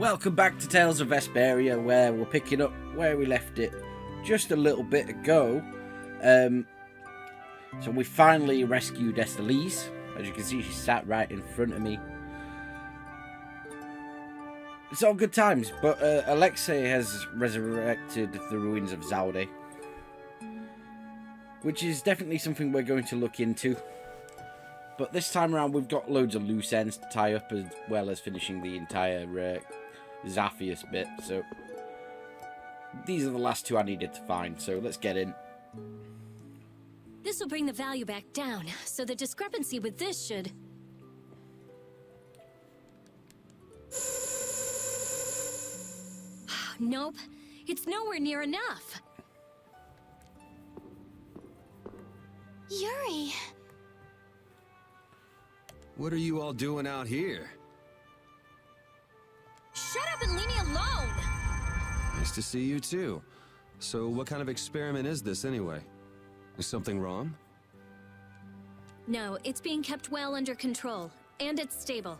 Welcome back to Tales of Vesperia, where we're picking up where we left it just a little bit ago. So we finally rescued Estillise. As you can see, she sat right in front of me. It's all good times, but Alexei has resurrected the ruins of Zaude, which is definitely something we're going to look into. But this time around, we've got loads of loose ends to tie up, as well as finishing the entire Zaphius bit. So these are the last two I needed to find, so let's get in. This will bring the value back down, so the discrepancy with this should... Nope, it's nowhere near enough. Yuri! What are you all doing out here? Shut up and leave me alone! Nice to see you too. So what kind of experiment is this anyway? Is something wrong? No, it's being kept well under control, and it's stable.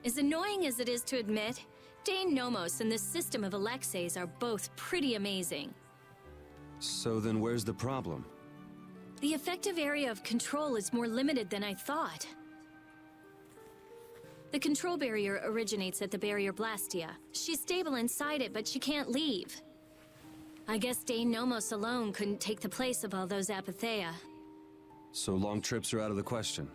As annoying as it is to admit, Dane Nomos and this system of Alexei's are both pretty amazing. So then where's the problem? The effective area of control is more limited than I thought. The control barrier originates at the barrier Blastia. She's stable inside it, but she can't leave. I guess Dane Nomos alone couldn't take the place of all those Apatheia. So long trips are out of the question.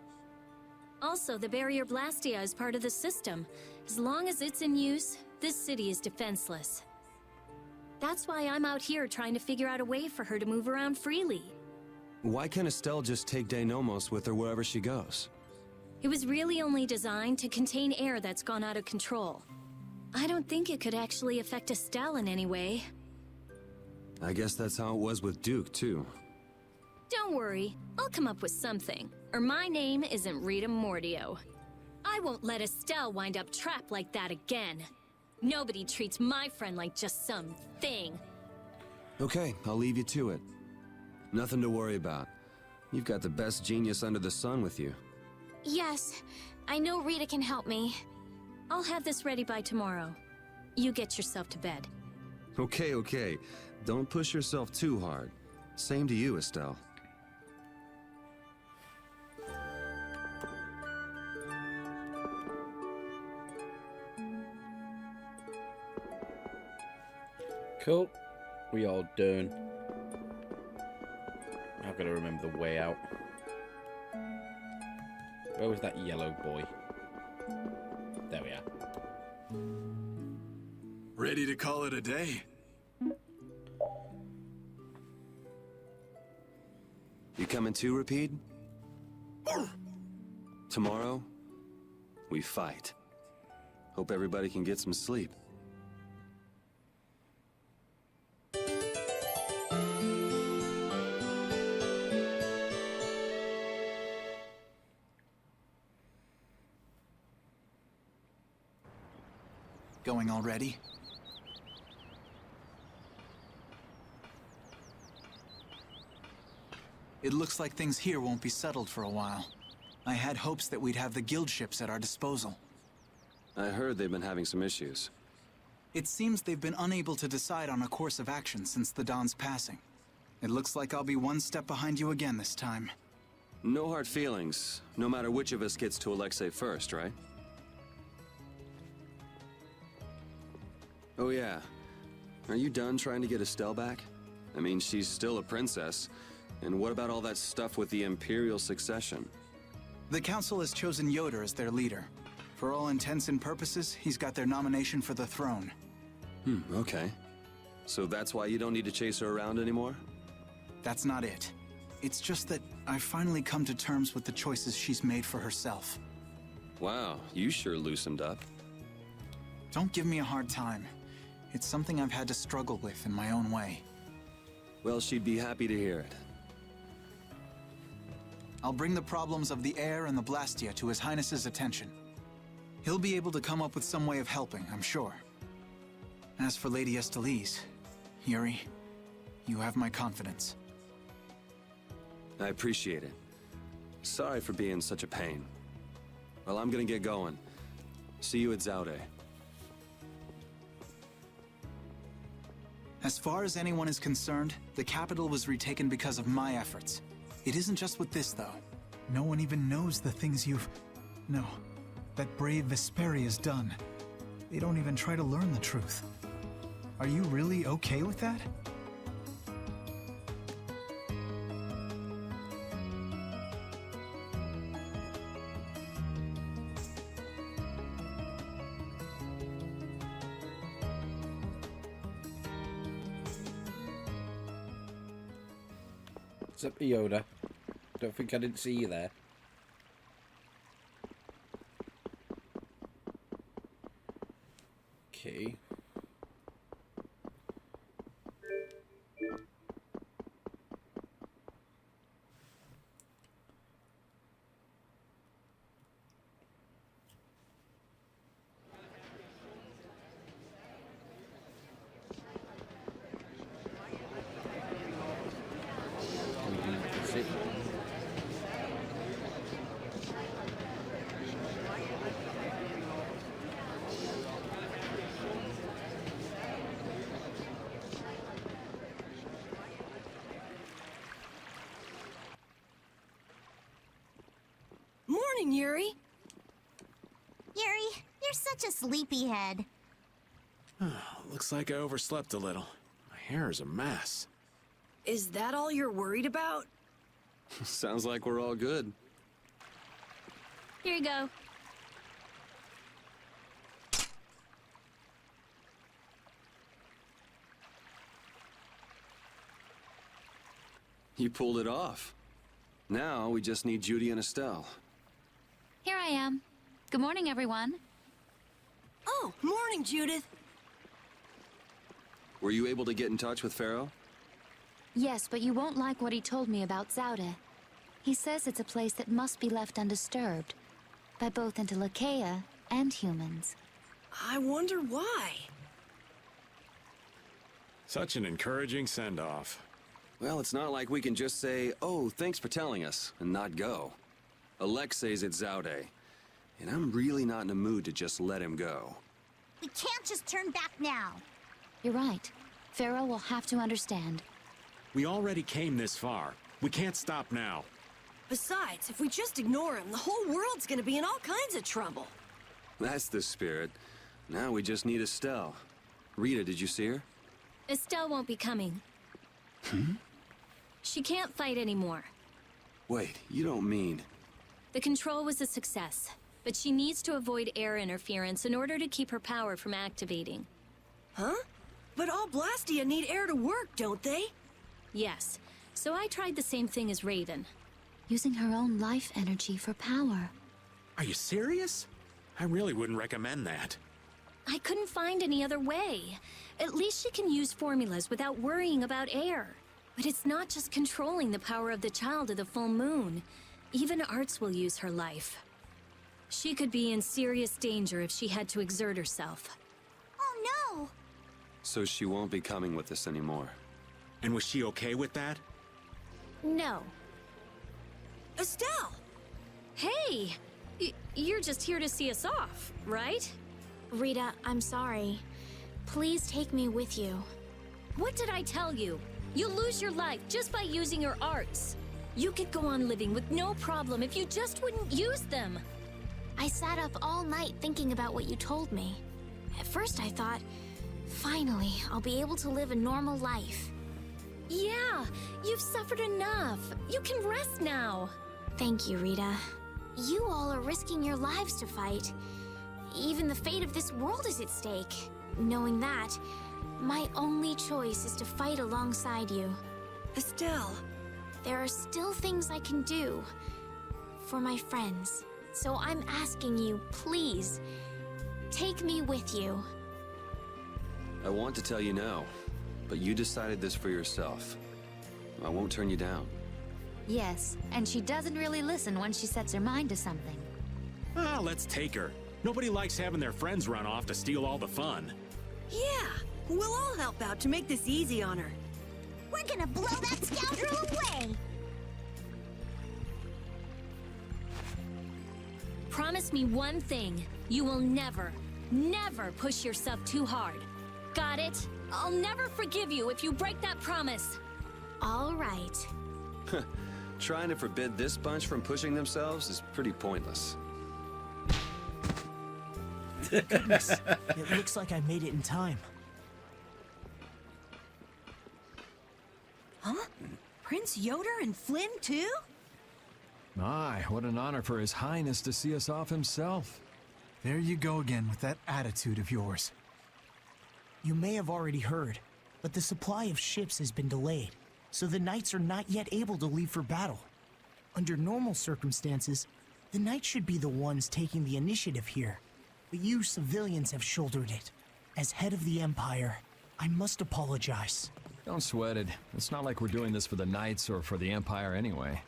Also, the barrier Blastia is part of the system. As long as it's in use, this city is defenseless. That's why I'm out here trying to figure out a way for her to move around freely. Why can't Estelle just take Nomos with her wherever she goes? It was really only designed to contain air that's gone out of control. I don't think it could actually affect Estelle in any way. I guess that's how it was with Duke, too. Don't worry, I'll come up with something. Or my name isn't Rita Mordio. I won't let Estelle wind up trapped like that again. Nobody treats my friend like just some thing. Okay, I'll leave you to it. Nothing to worry about. You've got the best genius under the sun with you. Yes, I know Rita can help me. I'll have this ready by tomorrow. You get yourself to bed. Okay. Don't push yourself too hard. Same to you, Estelle. Cool. We all done. I've got to remember the way out. Where was that yellow boy? There we are. Ready to call it a day? You coming too, Rapide? Tomorrow, we fight. Hope everybody can get some sleep. Going already? It looks like things here won't be settled for a while. I had hopes that we'd have the guild ships at our disposal. I heard they've been having some issues. It seems they've been unable to decide on a course of action since the Don's passing. It looks like I'll be one step behind you again this time. No hard feelings, no matter which of us gets to Alexei first, right? Oh yeah. Are you done trying to get Estelle back? I mean, she's still a princess. And what about all that stuff with the Imperial succession? The Council has chosen Yoder as their leader. For all intents and purposes, he's got their nomination for the throne. Okay. So that's why you don't need to chase her around anymore? That's not it. It's just that I've finally come to terms with the choices she's made for herself. Wow, you sure loosened up. Don't give me a hard time. It's something I've had to struggle with in my own way. Well, she'd be happy to hear it. I'll bring the problems of the air and the Blastia to His Highness's attention. He'll be able to come up with some way of helping, I'm sure. As for Lady Estillise, Yuri, you have my confidence. I appreciate it. Sorry for being such a pain. Well, I'm gonna get going. See you at Zaude. As far as anyone is concerned, the capital was retaken because of my efforts. It isn't just with this, though. No one even knows the things you've... No, that brave Vesperia's done. They don't even try to learn the truth. Are you really okay with that? What's up, Yoda? Don't think I didn't see you there. Okay. Morning, Yuri. Yuri, you're such a sleepyhead. Looks like I overslept a little. My hair is a mess. Is that all you're worried about? Sounds like we're all good. Here you go. You pulled it off. Now we just need Judy and Estelle. Here I am. Good morning, everyone. Oh, morning, Judith. Were you able to get in touch with Pharaoh? Yes, but you won't like what he told me about Zaude. He says it's a place that must be left undisturbed by both Intellikeia and humans. I wonder why. Such an encouraging send-off. Well, it's not like we can just say, oh, thanks for telling us, and not go. Alexei's at Zaude, and I'm really not in a mood to just let him go. We can't just turn back now. You're right. Pharaoh will have to understand. We already came this far. We can't stop now. Besides, if we just ignore him, the whole world's gonna be in all kinds of trouble. That's the spirit. Now we just need Estelle. Rita, did you see her? Estelle won't be coming. She can't fight anymore. Wait, you don't mean... The control was a success, but she needs to avoid air interference in order to keep her power from activating. Huh? But all Blastia need air to work, don't they? Yes, so I tried the same thing as Raven. Using her own life energy for power. Are you serious? I really wouldn't recommend that. I couldn't find any other way. At least she can use formulas without worrying about air. But it's not just controlling the power of the child of the full moon. Even Arts will use her life. She could be in serious danger if she had to exert herself. Oh no! So she won't be coming with us anymore. And was she okay with that? No. Estelle! Hey! You're just here to see us off, right? Rita, I'm sorry. Please take me with you. What did I tell you? You'll lose your life just by using your arts. You could go on living with no problem if you just wouldn't use them. I sat up all night thinking about what you told me. At first I thought, finally, I'll be able to live a normal life. Yeah, you've suffered enough. You can rest now. Thank you, Rita. You all are risking your lives to fight. Even the fate of this world is at stake. Knowing that, my only choice is to fight alongside you. Estelle! There are still things I can do for my friends. So I'm asking you, please, take me with you. I want to tell you now, but you decided this for yourself. I won't turn you down. Yes, and she doesn't really listen when she sets her mind to something. Ah, let's take her. Nobody likes having their friends run off to steal all the fun. Yeah, we'll all help out to make this easy on her. We're gonna blow that scoundrel away! Promise me one thing. You will never, never push yourself too hard. Got it? I'll never forgive you if you break that promise. All right. Trying to forbid this bunch from pushing themselves is pretty pointless. Goodness, it looks like I made it in time. Huh? Prince Yoder and Flynn, too? My, what an honor for His Highness to see us off himself. There you go again with that attitude of yours. You may have already heard, but the supply of ships has been delayed, so the knights are not yet able to leave for battle. Under normal circumstances, the knights should be the ones taking the initiative here, but you civilians have shouldered it. As head of the Empire, I must apologize. Don't sweat it. It's not like we're doing this for the Knights or for the Empire anyway.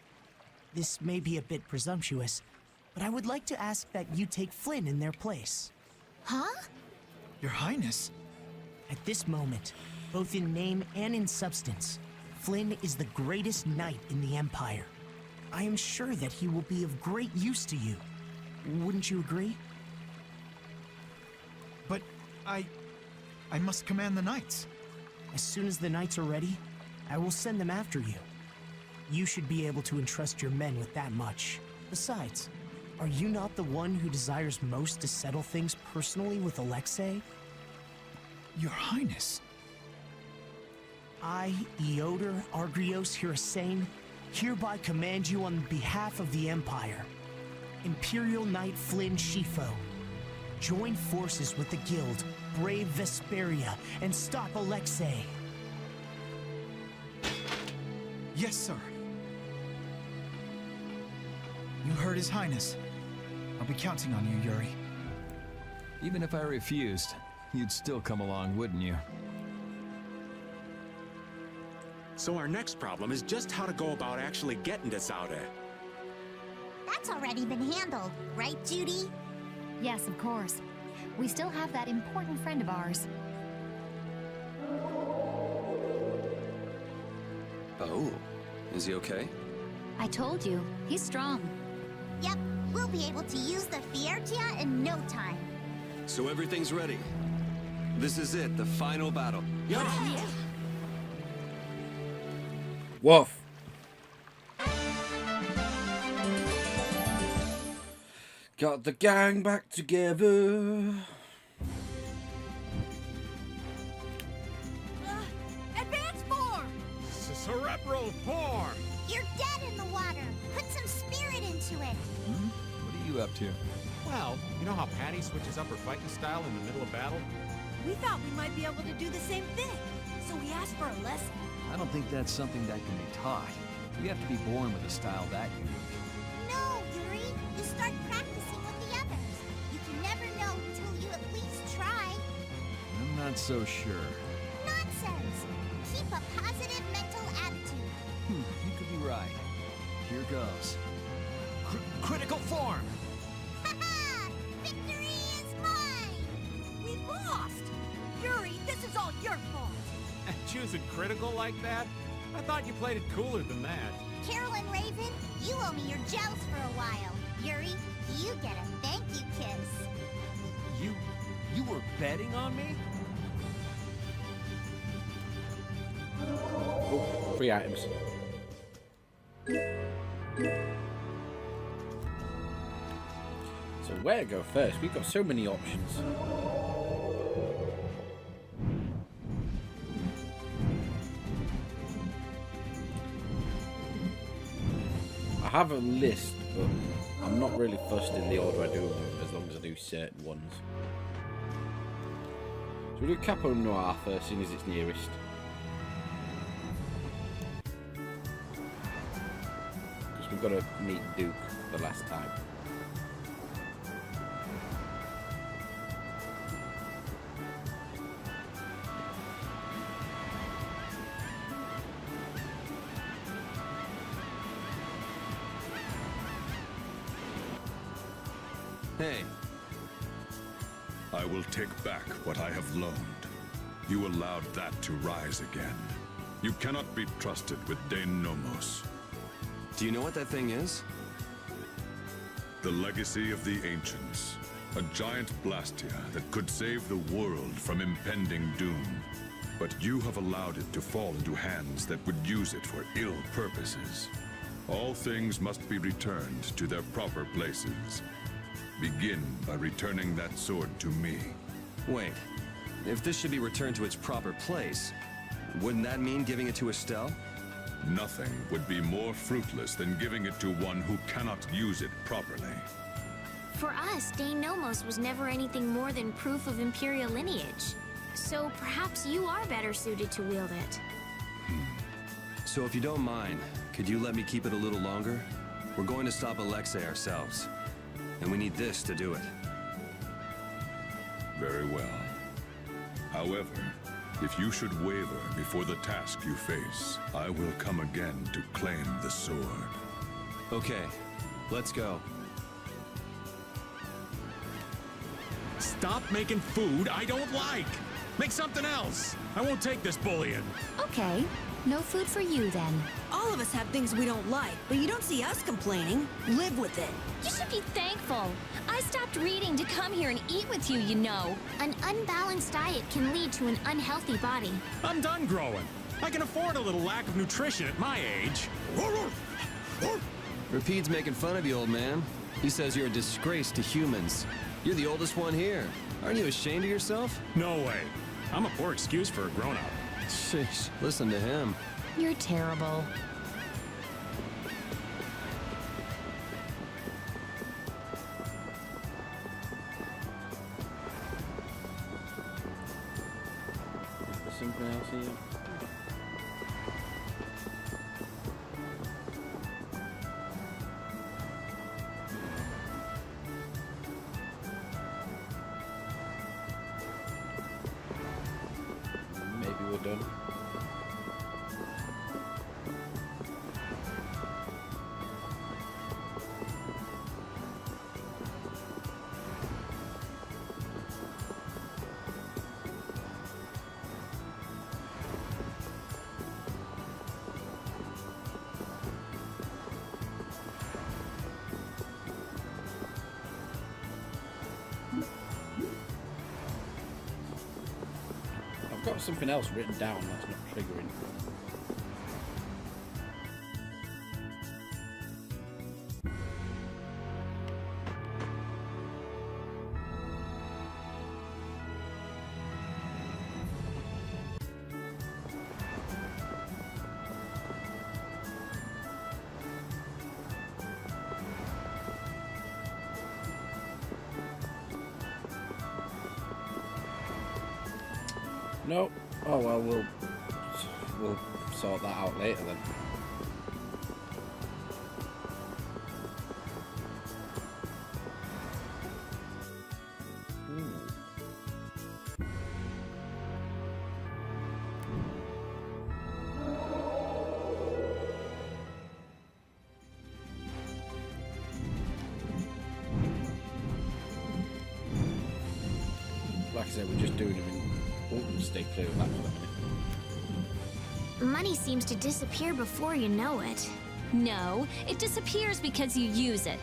This may be a bit presumptuous, but I would like to ask that you take Flynn in their place. Huh? Your Highness? At this moment, both in name and in substance, Flynn is the greatest knight in the Empire. I am sure that he will be of great use to you. Wouldn't you agree? But I must command the knights. As soon as the knights are ready, I will send them after you. You should be able to entrust your men with that much. Besides, are you not the one who desires most to settle things personally with Alexei? Your Highness. I, Eoder Argrios Hirasane, hereby command you on behalf of the Empire. Imperial Knight Flynn Shifo, join forces with the Guild, brave Vesperia, and stop Alexei. Yes, sir. You heard His Highness. I'll be counting on you, Yuri. Even if I refused, you'd still come along, wouldn't you? So our next problem is just how to go about actually getting to Zaude. That's already been handled, right, Judy? Yes, of course. We still have that important friend of ours. Oh, is he okay? I told you, he's strong. Yep, we'll be able to use the Fiertia in no time. So everything's ready. This is it, the final battle. Yeah. Woof. Got the gang back together. Advance form! Cerebral form! You're dead in the water. Put some spirit into it. What are you up to? Well, you know how Patty switches up her fighting style in the middle of battle? We thought we might be able to do the same thing, so we asked for a lesson. I don't think that's something that can be taught. You have to be born with a style that unique. No, Yuri. You start practicing with the others. You can never know until you at least try. I'm not so sure. Nonsense. Keep a positive mental attitude. You could be right. Here goes. Critical form! Ha-ha! Victory is mine! We lost! Yuri, this is all your fault! Choosing critical like that? I thought you played it cooler than that. Carolyn Raven, you owe me your gels for a while. Yuri, you get a thank you kiss. You were betting on me? Oh, 3 items. So where to go first? We've got so many options. I have a list, but I'm not really fussed in the order I do them, as long as I do certain ones. So we'll do Capo Noir first, seeing as it's nearest. Because we've got to meet Duke the last time. Hey, I will take back what I have loaned. You allowed that to rise again. You cannot be trusted with Dane Nomos. do you know what that thing is? The legacy of the ancients. A giant Blastia that could save the world from impending doom. But you have allowed it to fall into hands that would use it for ill purposes. All things must be returned to their proper places. Begin by returning that sword to me. Wait, if this should be returned to its proper place, wouldn't that mean giving it to Estelle? Nothing would be more fruitless than giving it to one who cannot use it properly. For us, Dane Nomos was never anything more than proof of Imperial lineage. So perhaps you are better suited to wield it. So if you don't mind, could you let me keep it a little longer? We're going to stop Alexei ourselves, and we need this to do it. Very well. However, if you should waver before the task you face, I will come again to claim the sword. Okay, let's go. Stop making food I don't like! Make something else! I won't take this bullying! Okay, no food for you then. All of us have things we don't like, but you don't see us complaining. Live with it. You should be thankful. I stopped reading to come here and eat with you, you know. An unbalanced diet can lead to an unhealthy body. I'm done growing. I can afford a little lack of nutrition at my age. Rapide's making fun of you, old man. He says you're a disgrace to humans. You're the oldest one here. Aren't you ashamed of yourself? No way. I'm a poor excuse for a grown-up. Sheesh, listen to him. You're terrible. Is there something else here? Maybe we're done. I've got something else written down that's not triggering. No. Oh well, we'll sort that out later then. Like I said, we're just doing them in. Oh, stay clear of that for a minute. Money seems to disappear before you know it. No, it disappears because you use it.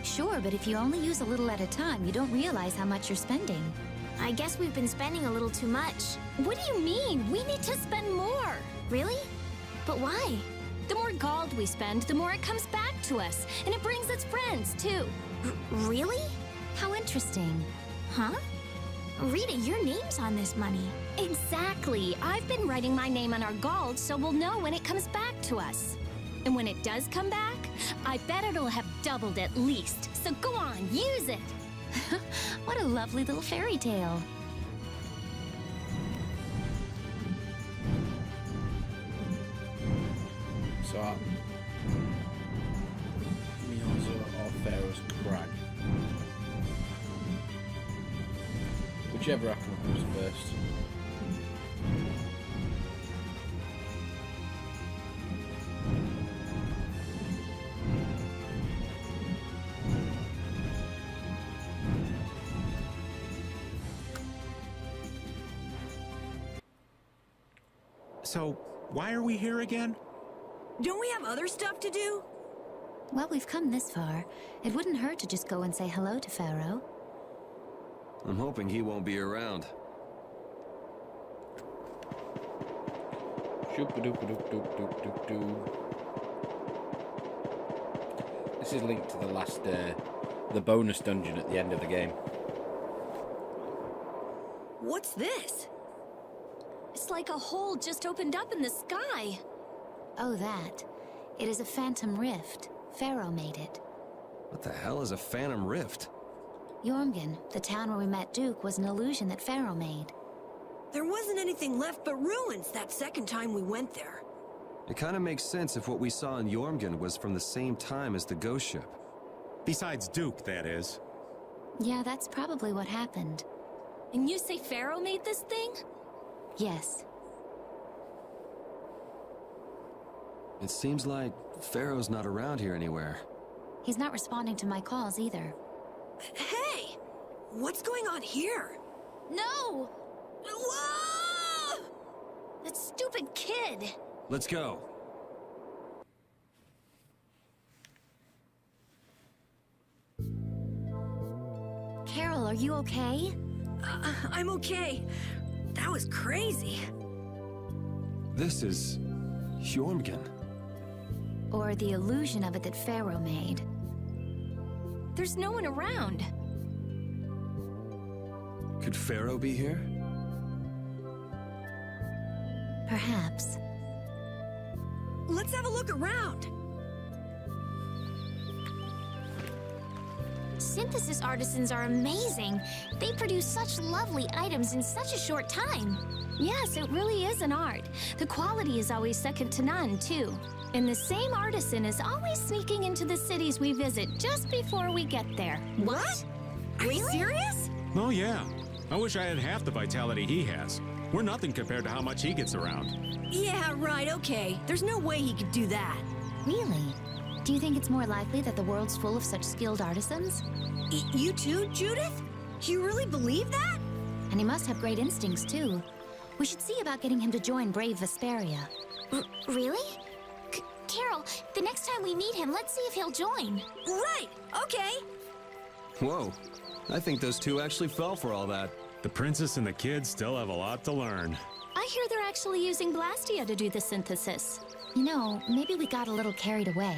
Sure, but if you only use a little at a time, you don't realize how much you're spending. I guess we've been spending a little too much. What do you mean? We need to spend more. Really? But why? The more gold we spend, the more it comes back to us. And it brings us friends, too. Really? How interesting. Huh? Rita, your name's on this money. Exactly. I've been writing my name on our gold so we'll know when it comes back to us. And when it does come back, I bet it'll have doubled at least. So go on, use it. What a lovely little fairy tale. So, Miozo or Pharaoh's Crag. Whichever I come across first. So, why are we here again? Don't we have other stuff to do? Well, we've come this far. It wouldn't hurt to just go and say hello to Pharaoh. I'm hoping he won't be around. This is linked to the last, the bonus dungeon at the end of the game. What's this? It's like a hole just opened up in the sky. Oh, that. It is a phantom rift. Pharaoh made it. What the hell is a phantom rift? Jormungand, the town where we met Duke, was an illusion that Pharaoh made. There wasn't anything left but ruins that second time we went there. It kind of makes sense if what we saw in Jormungand was from the same time as the ghost ship. Besides Duke, that is. Yeah, that's probably what happened. And you say Pharaoh made this thing? Yes. It seems like Pharaoh's not around here anywhere. He's not responding to my calls either. Hey! What's going on here? No! Whoa! That stupid kid! Let's go. Carol, are you okay? I'm okay. That was crazy. This is Jormungand. Or the illusion of it that Pharaoh made. There's no one around. Could Pharaoh be here? Perhaps. Let's have a look around. Synthesis artisans are amazing. They produce such lovely items in such a short time. Yes, it really is an art. The quality is always second to none, too. And the same artisan is always sneaking into the cities we visit just before we get there. What? Are you serious? Oh, yeah. I wish I had half the vitality he has. We're nothing compared to how much he gets around. Yeah, right, okay. There's no way he could do that. Really? Do you think it's more likely that the world's full of such skilled artisans? You too, Judith? You really believe that? And he must have great instincts, too. We should see about getting him to join Brave Vesperia. Really? Carol, the next time we meet him, let's see if he'll join. Right, okay. Whoa. I think those two actually fell for all that. The princess and the kids still have a lot to learn. I hear they're actually using Blastia to do the synthesis. You know, maybe we got a little carried away.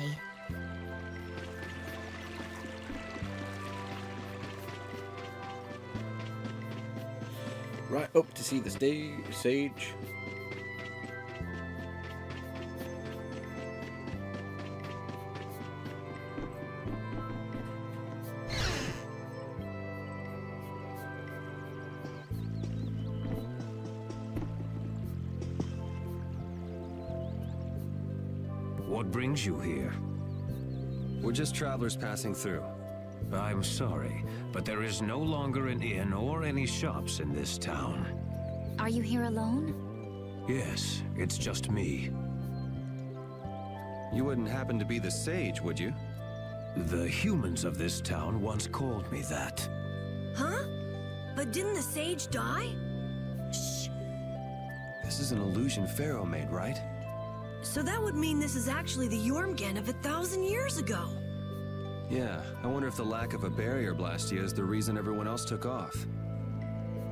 Right up to see the sage. What brings you here? We're just travelers passing through. I'm sorry, but there is no longer an inn or any shops in this town. Are you here alone? Yes, it's just me. You wouldn't happen to be the sage, would you? The humans of this town once called me that. Huh? But didn't the sage die? Shh. This is an illusion Pharaoh made, right? So that would mean this is actually the Jormungand of 1,000 years ago. Yeah, I wonder if the lack of a barrier Blastia is the reason everyone else took off.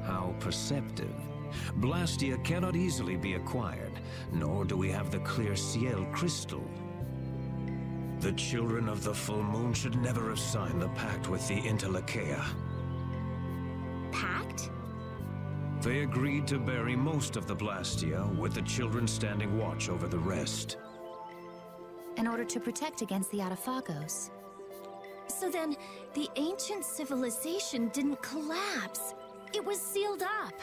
How perceptive. Blastia cannot easily be acquired, nor do we have the clear Ciel crystal. The children of the full moon should never have signed the pact with the Interlakeia. Pact? They agreed to bury most of the Blastia, with the children standing watch over the rest. In order to protect against the Adaphagos. So then, the ancient civilization didn't collapse. It was sealed up.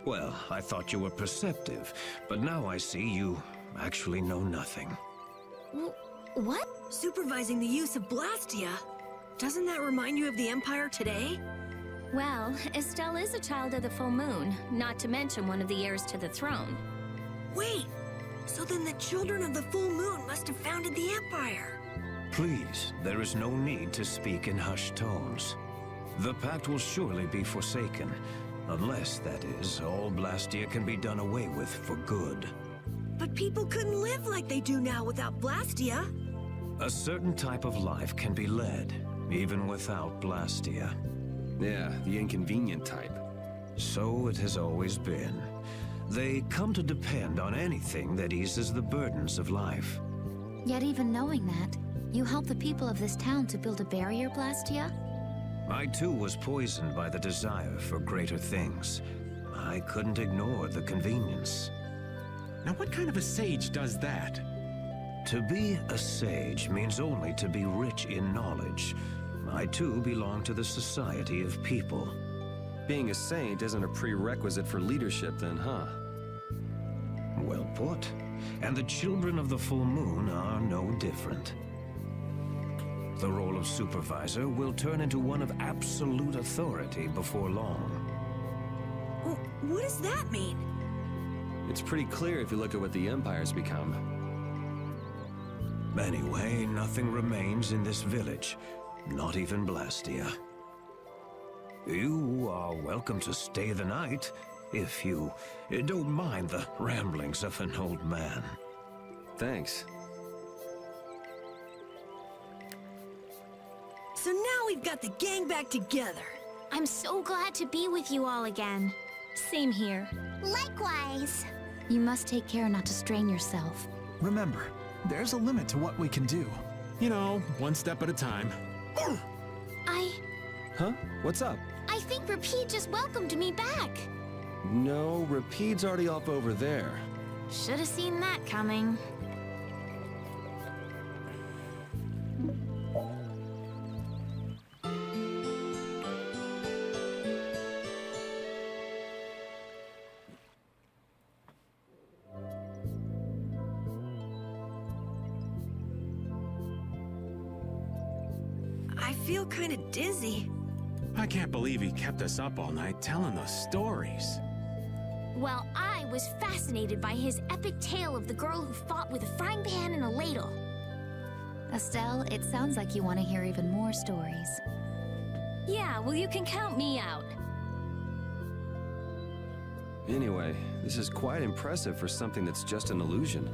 Well, I thought you were perceptive, but now I see you actually know nothing. What? Supervising the use of Blastia. Doesn't that remind you of the Empire today? Well, Estelle is a child of the full moon, not to mention one of the heirs to the throne. Wait, so then the children of the full moon must have founded the Empire. Please, there is no need to speak in hushed tones. The pact will surely be forsaken, unless, that is, all Blastia can be done away with for good. But people couldn't live like they do now without Blastia. A certain type of life can be led, even without Blastia. Yeah, the inconvenient type. So it has always been. They come to depend on anything that eases the burdens of life. Yet even knowing that, you helped the people of this town to build a barrier, Blastia? I too was poisoned by the desire for greater things. I couldn't ignore the convenience. Now what kind of a sage does that? To be a sage means only to be rich in knowledge. I too belong to the society of people. Being a saint isn't a prerequisite for leadership then, huh? Well put. And the children of the full moon are no different. The role of supervisor will turn into one of absolute authority before long. What does that mean? It's pretty clear if you look at what the Empire's become. Anyway, nothing remains in this village. Not even Blastia. You are welcome to stay the night, if you don't mind the ramblings of an old man. Thanks. So now we've got the gang back together. I'm so glad to be with you all again. Same here. Likewise. You must take care not to strain yourself. Remember, there's a limit to what we can do. You know, one step at a time. Huh? What's up? I think Rapide just welcomed me back. No, Rapide's already off over there. Should have seen that coming. I feel kind of dizzy. I can't believe he kept us up all night telling those stories. Well, I was fascinated by his epic tale of the girl who fought with a frying pan and a ladle. Estelle, it sounds like you want to hear even more stories. Yeah, well, you can count me out. Anyway, this is quite impressive for something that's just an illusion.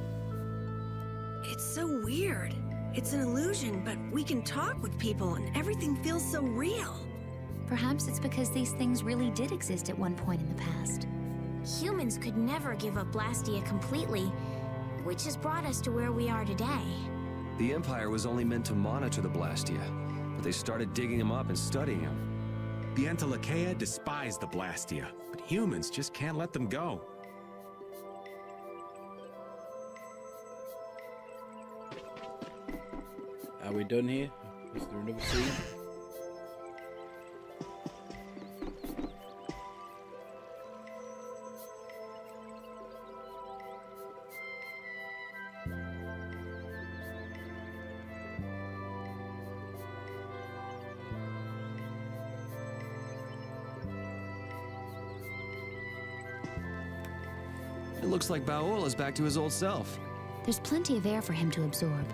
It's so weird. It's an illusion, but we can talk with people and everything feels so real. Perhaps it's because these things really did exist at one point in the past. Humans could never give up Blastia completely, which has brought us to where we are today. The Empire was only meant to monitor the Blastia, but they started digging them up and studying them. The Entelekea despise the Blastia, but humans just can't let them go. Are we done here? Is there another scene? It looks like Baol is back to his old self. There's plenty of air for him to absorb.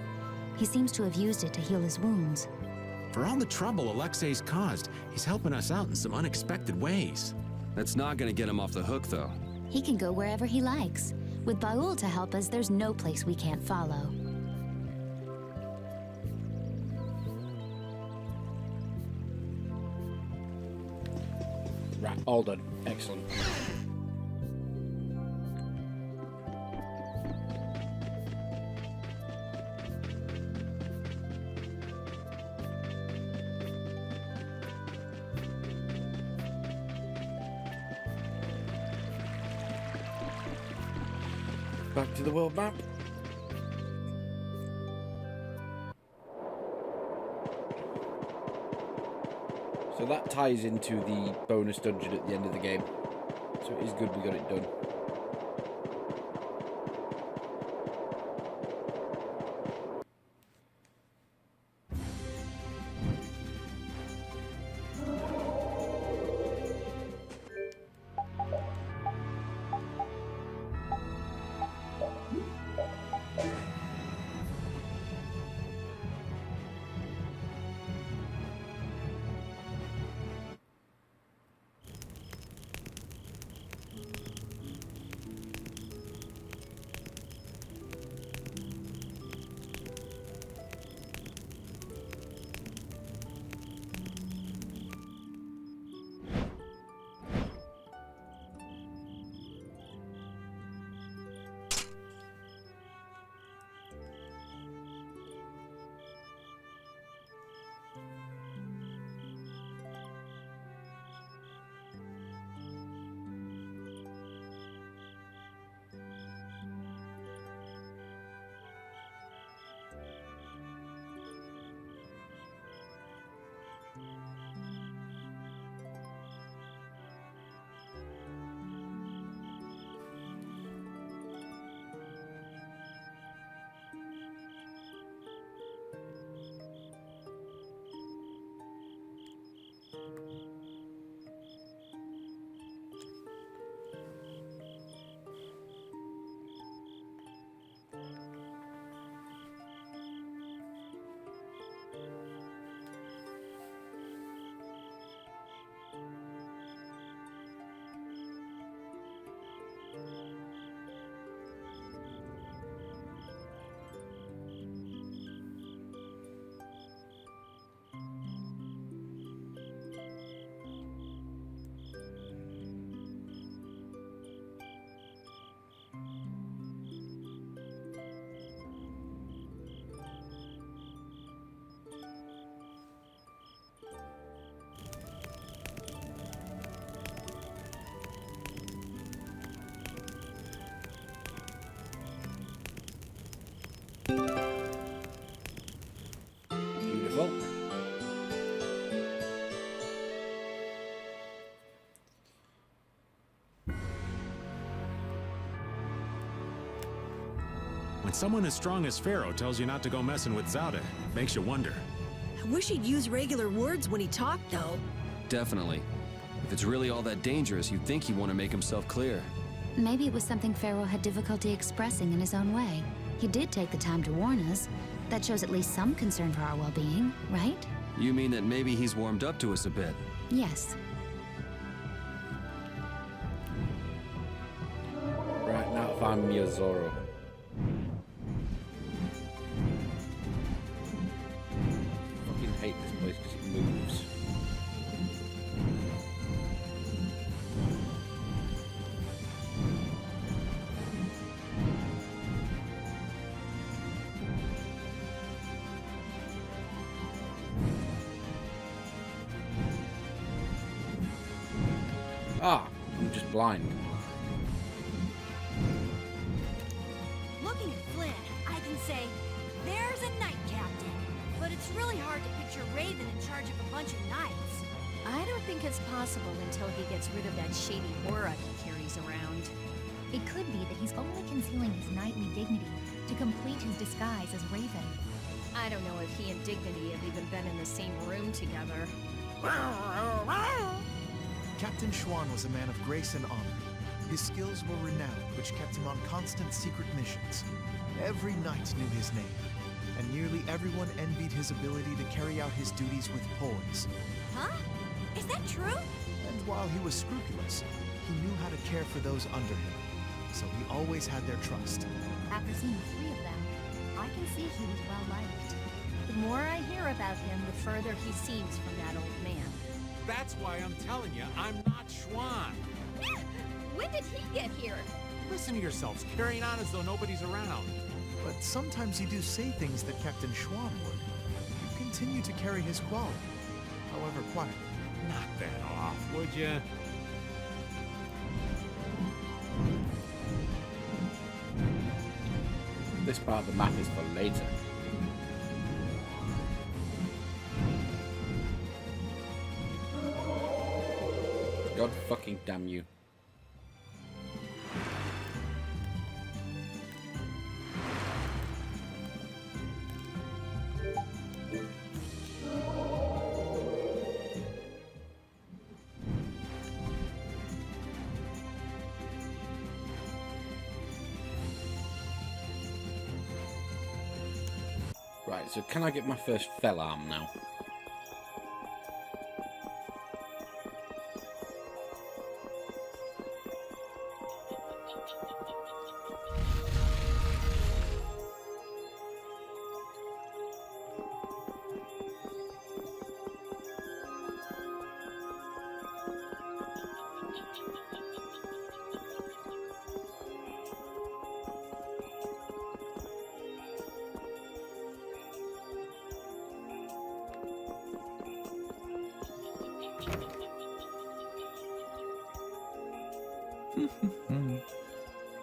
He seems to have used it to heal his wounds. For all the trouble Alexei's caused, he's helping us out in some unexpected ways. That's not gonna get him off the hook, though. He can go wherever he likes. With Baul to help us, there's no place we can't follow. Right, all done. Excellent. Back to the world map. So that ties into the bonus dungeon at the end of the game. So it is good we got it done. When someone as strong as Pharaoh tells you not to go messing with Zaude, makes you wonder. I wish he'd use regular words when he talked, though. Definitely. If it's really all that dangerous, you'd think he'd want to make himself clear. Maybe it was something Pharaoh had difficulty expressing in his own way. He did take the time to warn us. That shows at least some concern for our well-being, right? You mean that maybe he's warmed up to us a bit? Yes. Right, now find me a Zoro. Fucking hate this place because it moves. Ah, I'm just blind. Looking at Flynn, I can say, there's a knight captain. But it's really hard to picture Raven in charge of a bunch of knights. I don't think it's possible until he gets rid of that shady aura he carries around. It could be that he's only concealing his knightly dignity to complete his disguise as Raven. I don't know if he and Dignity have even been in the same room together. Captain Schwan was a man of grace and honor. His skills were renowned, which kept him on constant secret missions. Every knight knew his name, and nearly everyone envied his ability to carry out his duties with poise. Huh? Is that true? And while he was scrupulous, he knew how to care for those under him, so he always had their trust. After seeing 3 of them, I can see he was well-liked. The more I hear about him, The further he seems from that old man. That's why I'm telling you, I'm not Schwan. When did he get here? Listen to yourselves, carrying on as though nobody's around. But sometimes you do say things that Captain Schwan would. You continue to carry his quality, however quietly. Knock that off, would you? This part of the map is for later. God fucking damn you. Right, so can I get my first fell arm now?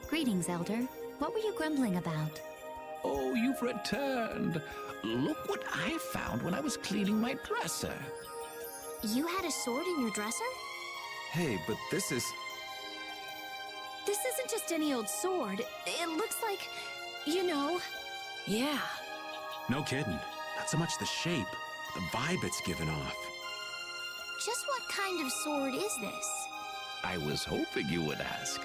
Greetings, Elder. What were you grumbling about? Oh, you've returned. Look what I found when I was cleaning my dresser. You had a sword in your dresser? Hey, but this is... This isn't just any old sword. It looks like, you know... Yeah. No kidding. Not so much the shape, the vibe it's given off. Just what kind of sword is this? I was hoping you would ask.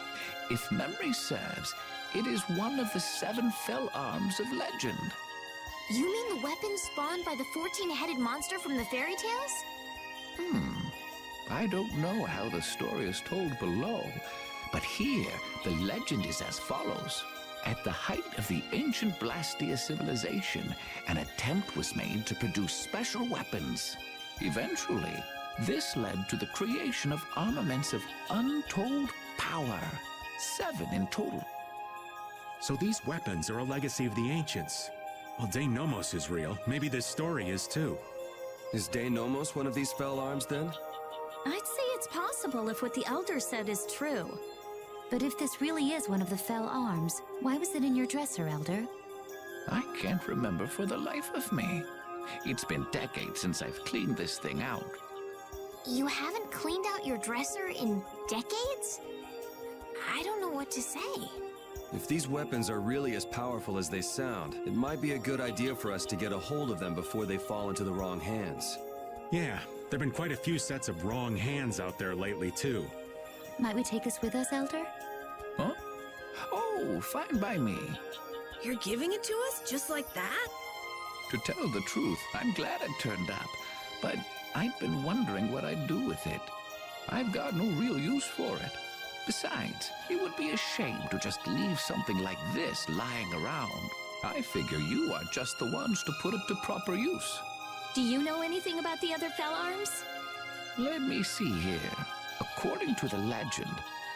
If memory serves, it is one of the 7 fell arms of legend. You mean the weapon spawned by the 14-headed monster from the fairy tales? I don't know how the story is told below, but here the legend is as follows. At the height of the ancient Blastia civilization, an attempt was made to produce special weapons. Eventually, this led to the creation of armaments of untold power. 7 in total. So these weapons are a legacy of the ancients. Well, De Nomos is real. Maybe this story is too. Is De Nomos one of these fell arms, then? I'd say it's possible if what the Elder said is true. But if this really is one of the fell arms, why was it in your dresser, Elder? I can't remember for the life of me. It's been decades since I've cleaned this thing out. You haven't cleaned out your dresser in decades? I don't know what to say. If these weapons are really as powerful as they sound, it might be a good idea for us to get a hold of them before they fall into the wrong hands. Yeah, there've been quite a few sets of wrong hands out there lately, too. Might we take this with us, Elder? Huh? Oh, fine by me. You're giving it to us just like that? To tell the truth, I'm glad it turned up, but I've been wondering what I'd do with it. I've got no real use for it. Besides, it would be a shame to just leave something like this lying around. I figure you are just the ones to put it to proper use. Do you know anything about the other Fell Arms? Let me see here. According to the legend,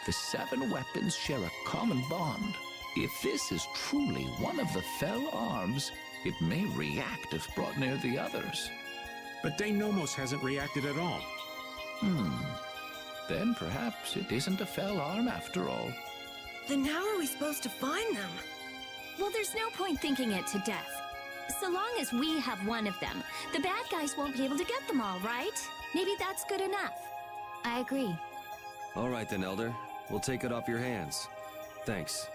the 7 weapons share a common bond. If this is truly one of the Fell Arms, it may react if brought near the others. But Denomos hasn't reacted at all. Then perhaps it isn't a Fell Arm after all. Then how are we supposed to find them? Well, there's no point thinking it to death. So long as we have one of them, the bad guys won't be able to get them all, right? Maybe that's good enough. I agree. All right then, Elder. We'll take it off your hands. Thanks.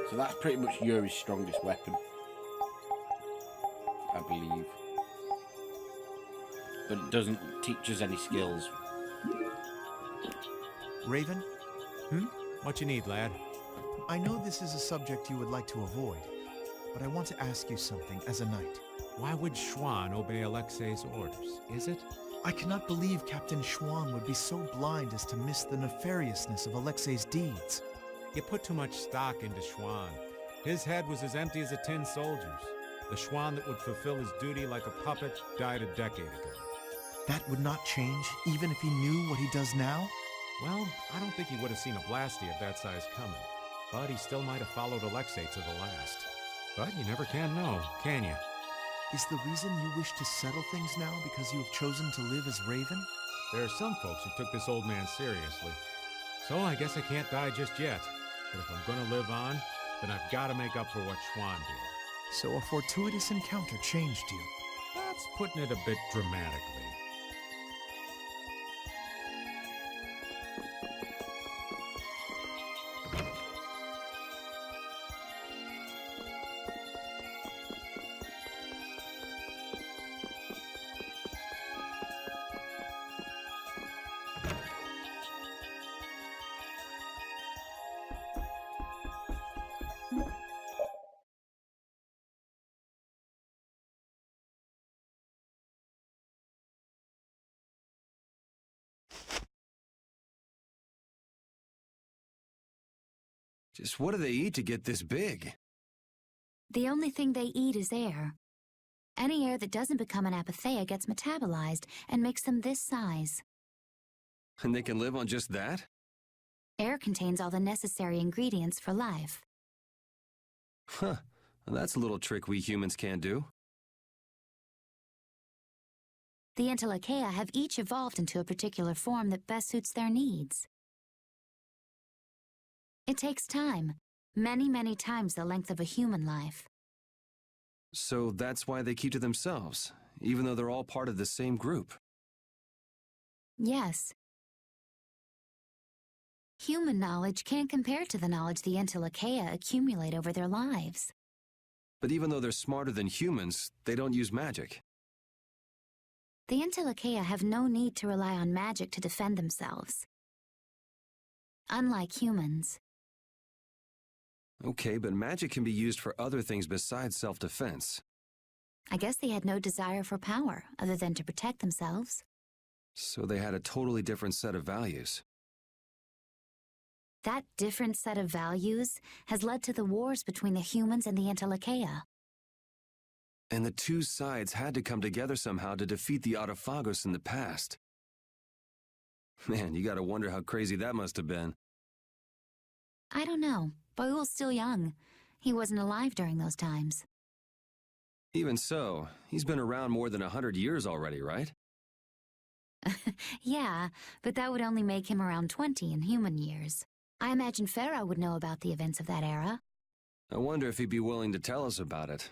So that's pretty much Yuri's strongest weapon, I believe. But it doesn't teach us any skills. Raven? What you need, lad? I know this is a subject you would like to avoid, but I want to ask you something as a knight. Why would Schwann obey Alexei's orders? Is it? I cannot believe Captain Schwann would be so blind as to miss the nefariousness of Alexei's deeds. You put too much stock into Schwann. His head was as empty as a tin soldier's. The Schwann that would fulfill his duty like a puppet died a decade ago. That would not change, even if he knew what he does now? Well, I don't think he would have seen a Blasty of that size coming. But he still might have followed Alexei to the last. But you never can know, can you? Is the reason you wish to settle things now because you have chosen to live as Raven? There are some folks who took this old man seriously. So I guess I can't die just yet. But if I'm gonna live on, then I've got to make up for what Schwann did. So a fortuitous encounter changed you. That's putting it a bit dramatically. Just what do they eat to get this big? The only thing they eat is air. Any air that doesn't become an apatheia gets metabolized and makes them this size. And they can live on just that? Air contains all the necessary ingredients for life. Huh. Well, that's a little trick we humans can't do. The Entelecheia have each evolved into a particular form that best suits their needs. It takes time. Many, many times the length of a human life. So that's why they keep to themselves, even though they're all part of the same group. Yes. Human knowledge can't compare to the knowledge the Entelecheia accumulate over their lives. But even though they're smarter than humans, they don't use magic. The Entelecheia have no need to rely on magic to defend themselves. Unlike humans. Okay, but magic can be used for other things besides self-defense. I guess they had no desire for power, other than to protect themselves. So they had a totally different set of values. That different set of values has led to the wars between the humans and the Entelecheia. And the two sides had to come together somehow to defeat the Autophagos in the past. Man, you gotta wonder how crazy that must have been. I don't know. Boyul's still young. He wasn't alive during those times. Even so, he's been around more than 100 years already, right? Yeah, but that would only make him around 20 in human years. I imagine Farah would know about the events of that era. I wonder if he'd be willing to tell us about it.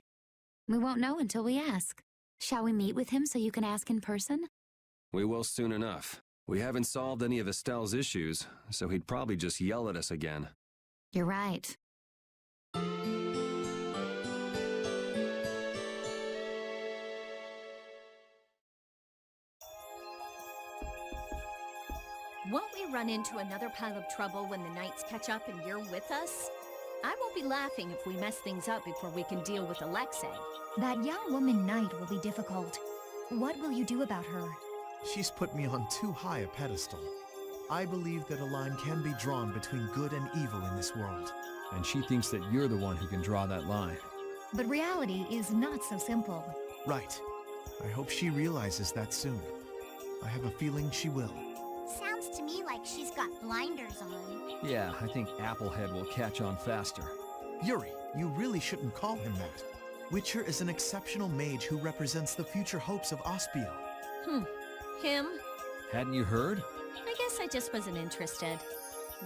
We won't know until we ask. Shall we meet with him so you can ask in person? We will soon enough. We haven't solved any of Estelle's issues, so he'd probably just yell at us again. You're right. Won't we run into another pile of trouble when the Knights catch up and you're with us? I won't be laughing if we mess things up before we can deal with Alexei. That young woman Knight will be difficult. What will you do about her? She's put me on too high a pedestal. I believe that a line can be drawn between good and evil in this world. And she thinks that you're the one who can draw that line. But reality is not so simple. Right. I hope she realizes that soon. I have a feeling she will. Sounds to me like she's got blinders on. Yeah, I think Applehead will catch on faster. Yuri, you really shouldn't call him that. Witcher is an exceptional mage who represents the future hopes of Aspio. Him? Hadn't you heard? I guess I just wasn't interested.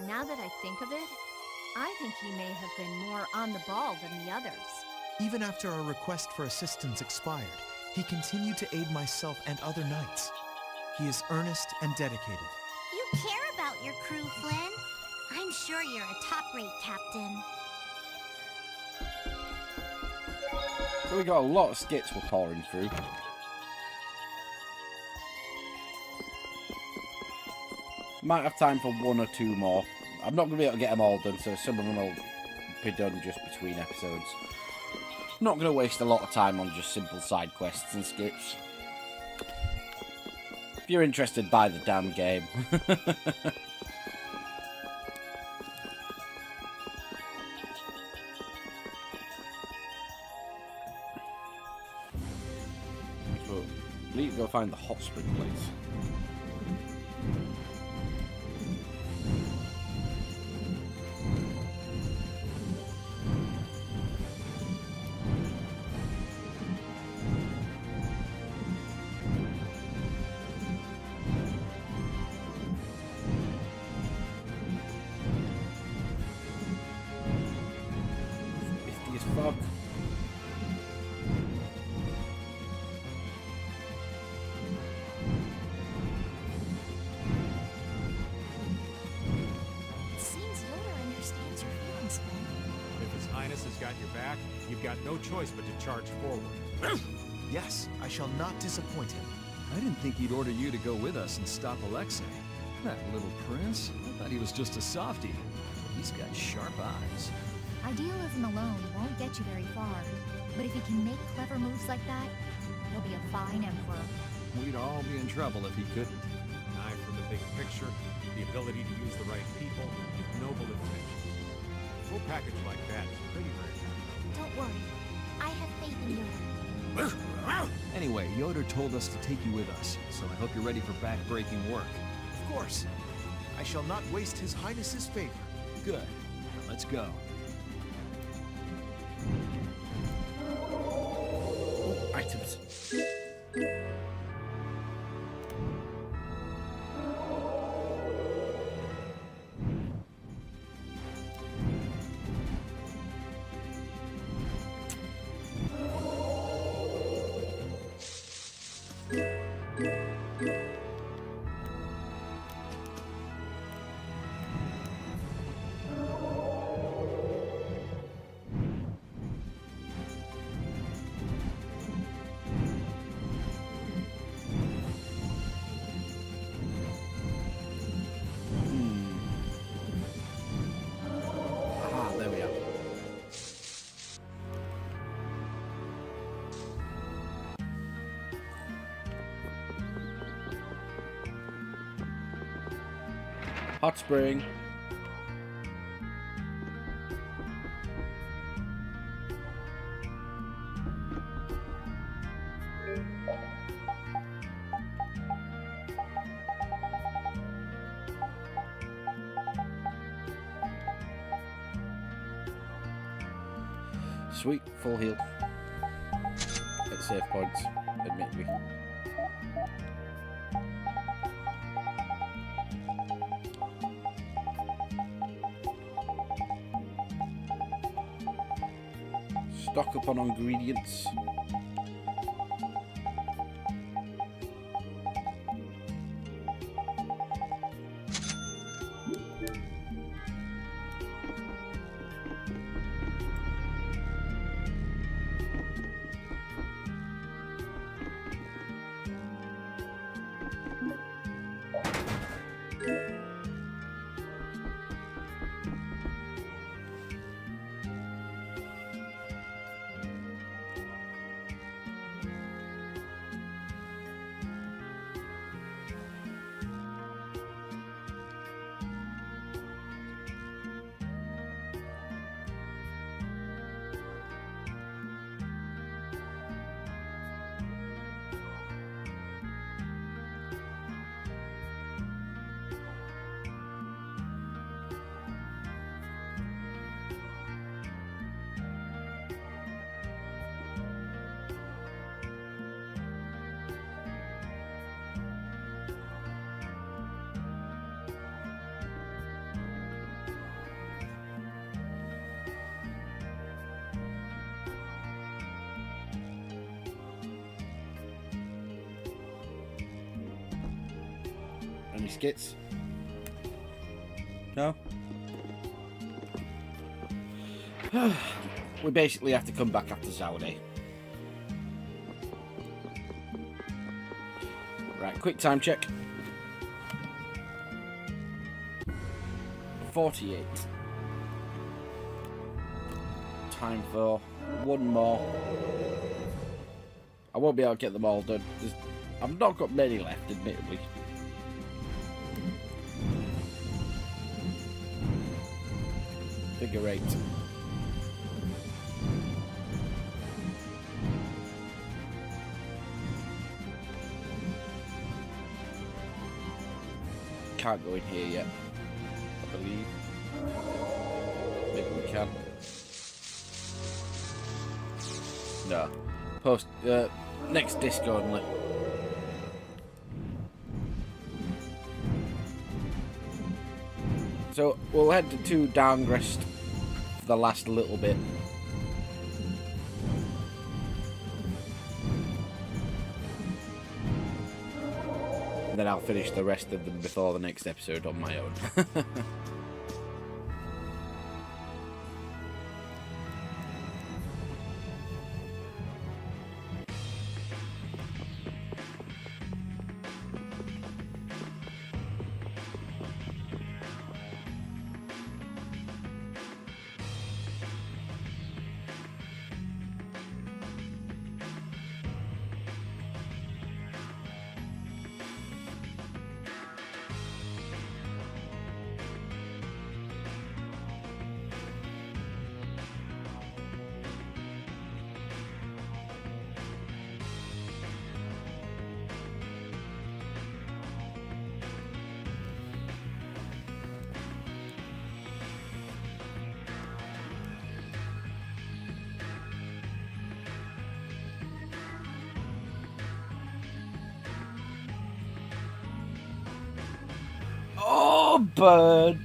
Now that I think of it, I think he may have been more on the ball than the others. Even after our request for assistance expired, he continued to aid myself and other knights. He is earnest and dedicated. You care about your crew, Flynn. I'm sure you're a top-rate captain. So we got a lot of skits we're pouring through. Might have time for one or two more. I'm not going to be able to get them all done, so some of them will be done just between episodes. Not going to waste a lot of time on just simple side quests and skits. If you're interested, buy the damn game. So, we need to go find the hot spring place. Fuck. It seems Yoda understands your feelings, Flynn. If His Highness has got your back, you've got no choice but to charge forward. Yes, I shall not disappoint him. I didn't think he'd order you to go with us and stop Alexei. That little prince. I thought he was just a softie. He's got sharp eyes. Idealism alone won't get you very far. But if he can make clever moves like that, he'll be a fine emperor. We'd all be in trouble if he couldn't. An eye for the big picture, the ability to use the right people, noble intentions. A full package like that is pretty rare. Don't worry. I have faith in Yoda. Anyway, Yoder told us to take you with us, so I hope you're ready for back-breaking work. Of course. I shall not waste His Highness's favor. Good. Let's go. Items. There we are. Hot spring. Sweet, full heal. At save points, admittedly. Stock up on ingredients. Any skits? No? We basically have to come back after Zaude. Right, quick time check. 48. Time for one more. I won't be able to get them all done. I've not got many left, admittedly. Figure 8. Can't go in here yet, I believe. Maybe we can. No. Post, next disc only. So, we'll head to Downgrest for the last little bit. And then I'll finish the rest of them before the next episode on my own. Oh, bird.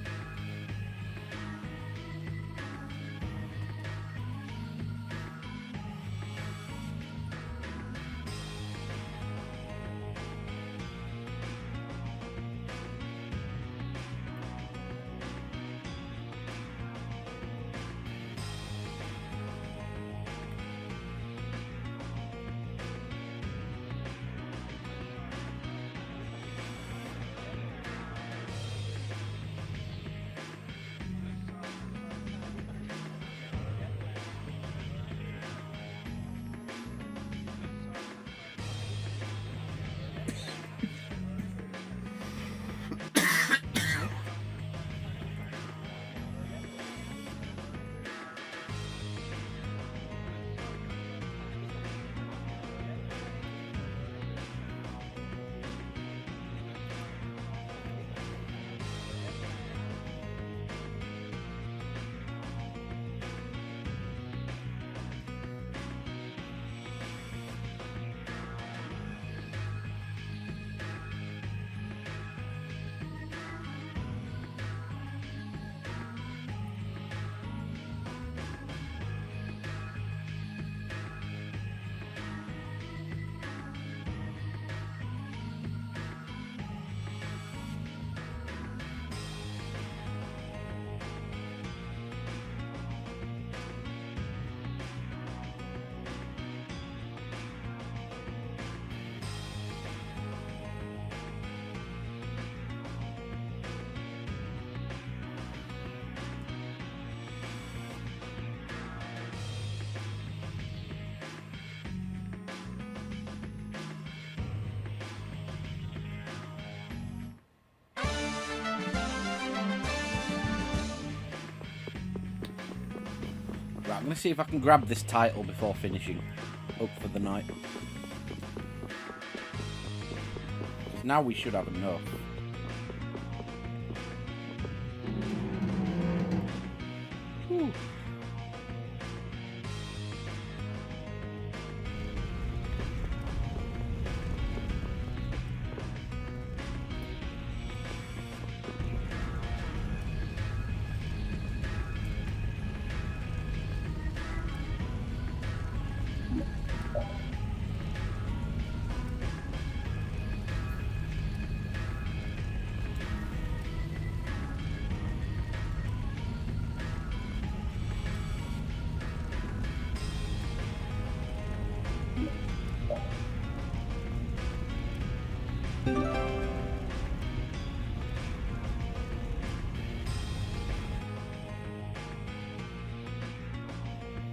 Right, I'm going to see if I can grab this title before finishing up for the night. Because now we should have enough. Whew.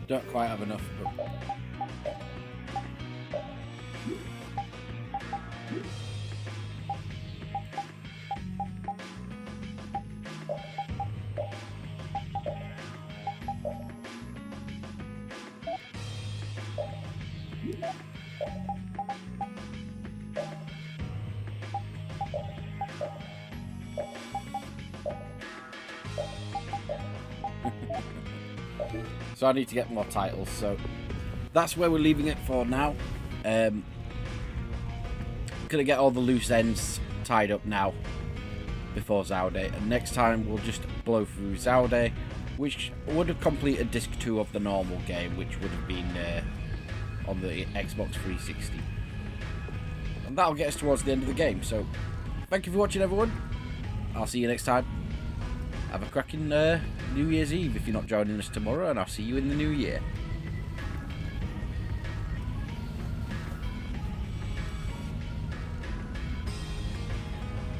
Don't quite have enough, but... So I need to get more titles, so that's where we're leaving it for now. Gonna get all the loose ends tied up now before Zaude, and next time we'll just blow through Zaude, which would have completed disc 2 of the normal game, which would have been on the Xbox 360. And that'll get us towards the end of the game, so thank you for watching, everyone. I'll see you next time. Have a cracking New Year's Eve if you're not joining us tomorrow, and I'll see you in the new year.